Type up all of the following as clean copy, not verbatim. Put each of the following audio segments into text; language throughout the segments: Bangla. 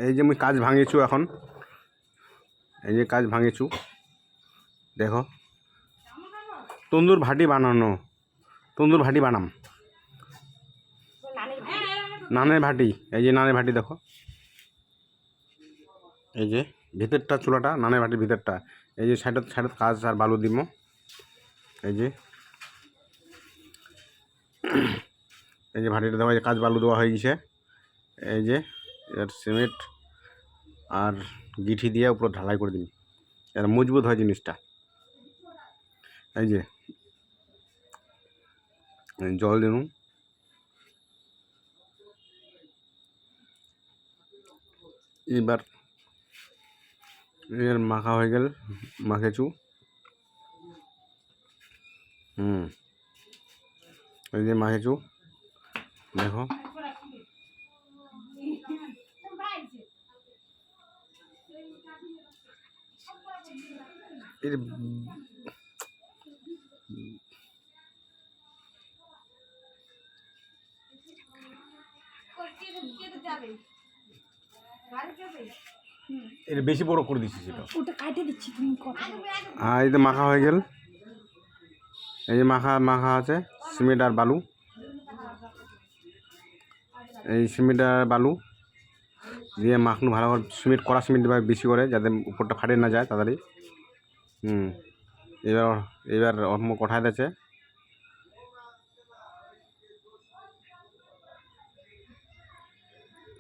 এই যে মুই কাজ ভাঙিছু এখন, এই যে কাজ ভাঙিছু দেখো, তন্দুর ভাটি বানানো, তন্দুর ভাটি বানাম, নানের ভাটি। এই যে নানের ভাটি দেখো, এই যে ভিতরটা চুলাটা নানের ভাটির ভিতরটা, এই যে সাইডত সাইডত কাজ আর বালু দিব। এই যে এই যে ভাটিটা দেওয়া, কাজ বালু দেওয়া হয়ে গেছে। এই যে এর সিমেন্ট আর গিঠি দিয়ে উপর ঢালাই করে দিন, এর মজবুত হয় জিনিসটা। এই যে জল দিন, এবার এর মাখা হয়ে গেল, মাখেছু। এই যে মাখেছু দেখো, এর এটা বেশি বড় করে দিচ্ছি, সেটা ওটা কাটে দিচ্ছি তুমি কথা। আর এই তো মাখা হয়ে গেল। এই যে মাখা মাখা আছে সিমেন্ট আর বালু, এই সিমেন্ট আর বালু দিয়ে মাখনু ভালো করে। সিমেন্ট কড়া সিমেন্ট দেবে বেশি করে, যাতে উপরটা ফাটে না যায় তাড়াতাড়ি। এবার এবার অন্য কঠায় দিয়েছে,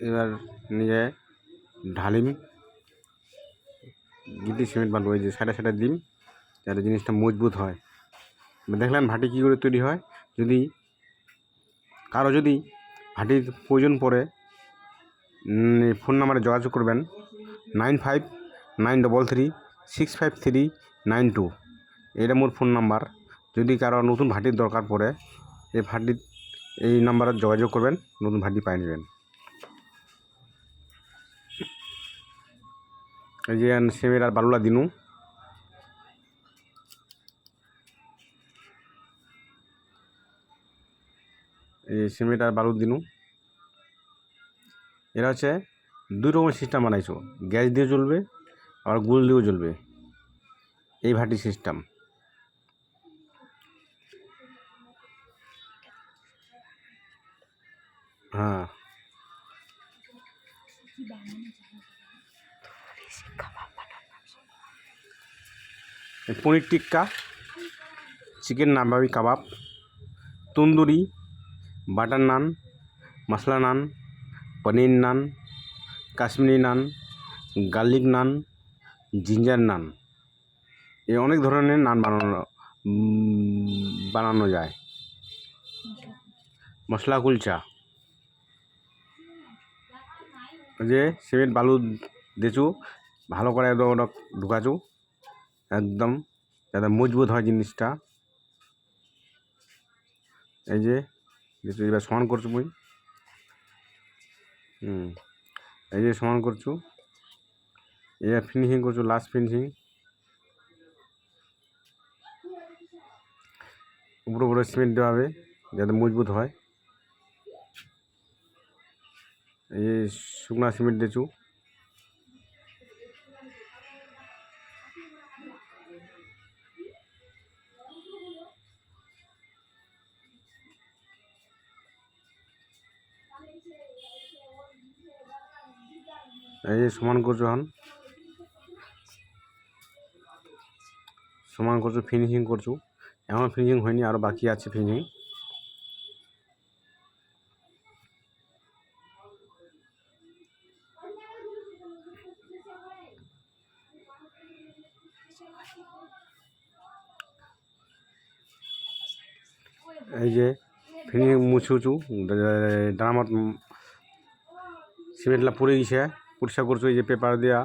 এবার নিয়ে ঢালিম গিটি সিমেন্ট বালু, এই যে সাইডে সাইডে দিম, যাতে জিনিসটা মজবুত হয়। দেখলেন ভাটি কী করে তৈরি হয়। যদি কারো যদি ভাটির প্রয়োজন পড়ে, ফোন নাম্বারে যোগাযোগ করবেন 9593365392। এটা মোর ফোন নাম্বার। যদি কারো নতুন ভাটির দরকার পড়ে, এই নাম্বারে যোগাযোগ করবেন, নতুন ভাটি পাই নেবেন। এই যে সিমেন্ট আর বালুলা দিনু, এই সিমেন্ট আর বালু দিনু। এরা হচ্ছে দুই রকমের সিস্টেম বানাইছো, গ্যাস দিয়ে জ্বলবে আর গুল দিয়েও জ্বলবে, এই ভাটি সিস্টেম। হ্যাঁ, পনির টিক্কা, চিকেন নাবাবি কাবাব, তন্দুরি, বাটার নান, মশলা নান, পনির নান, কাশ্মীরি নান, গার্লিক নান, জিঞ্জার নান, এই অনেক ধরনের নান বানানো যায়। মশলা কুলচা, যে সিমেন্ট বালু দিয়েছু, ভালো করে একদম ওটা ঢুকাছু, একদম যাতে মজবুত হয় জিনিসটা। এই যে এবার সমান করছু মুই, এই যে সমান করছু, এবার ফিনিশিং করছু, লাস্ট ফিনিশিং। উপরে উপরে সিমেন্ট দেওয়া হবে যাতে মজবুত হয়। এই যে শুকনা সিমেন্ট দিয়েছু, এই যে সমান করছু, এখন সমান করছু, ফিনিশিং করছু। এখন ফিনিশিং হয়নি, আরও বাকি আছে ফিনিশিং। এই যে ফিনিশিং মুছুছু, ড্রামত সিমেন্টলা পড়ে গেছে, পরিষ্কার করছু। এই যে পেপার দেওয়া,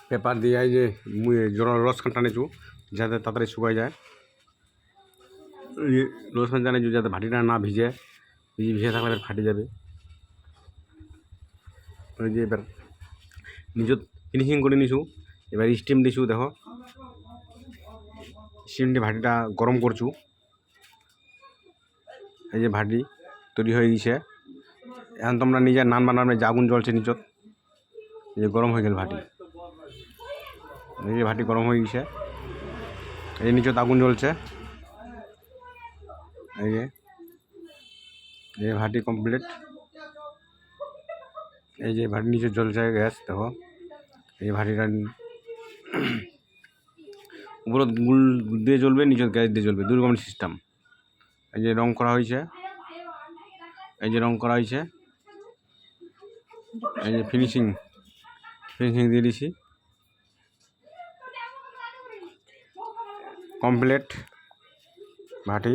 পেপার দিয়ে এই যে রস খান টানেছু, যাতে তাড়াতাড়ি শুকায় যায়। রস খান টানেছু যাতে ভাটিটা না ভিজে, ভিজে থাকলে ফাটে যাবে। ওই যে এবার নিজত ফিনিশিং করে নিছু, এবার স্টিম দিছু। দেখো স্টিম দিয়ে ভাটিটা গরম করছু। এই যে ভাটি তৈরি হয়ে গেছে। এখন তোমরা নিজের নান বানাবে, যে আগুন জ্বলছে নিচত, এই যে গরম হয়ে গেল ভাটি, এই যে ভাটি গরম হয়ে গেছে, এই নিচত আগুন জ্বলছে, এই যে ভাটি কমপ্লিট, এই যে ভাটি নিচে জ্বলছে গ্যাস, দেখো এই ভাটিটা উপরে গুল দিয়ে জ্বলবে, নিচে গ্যাস দিয়ে জ্বলবে, দুই রকম সিস্টেম। এই যে রং করা হয়েছে, এই যে রং করা হয়েছে, এই যে ফিনিশিং দিয়ে দিছি, কমপ্লিট ভাটি।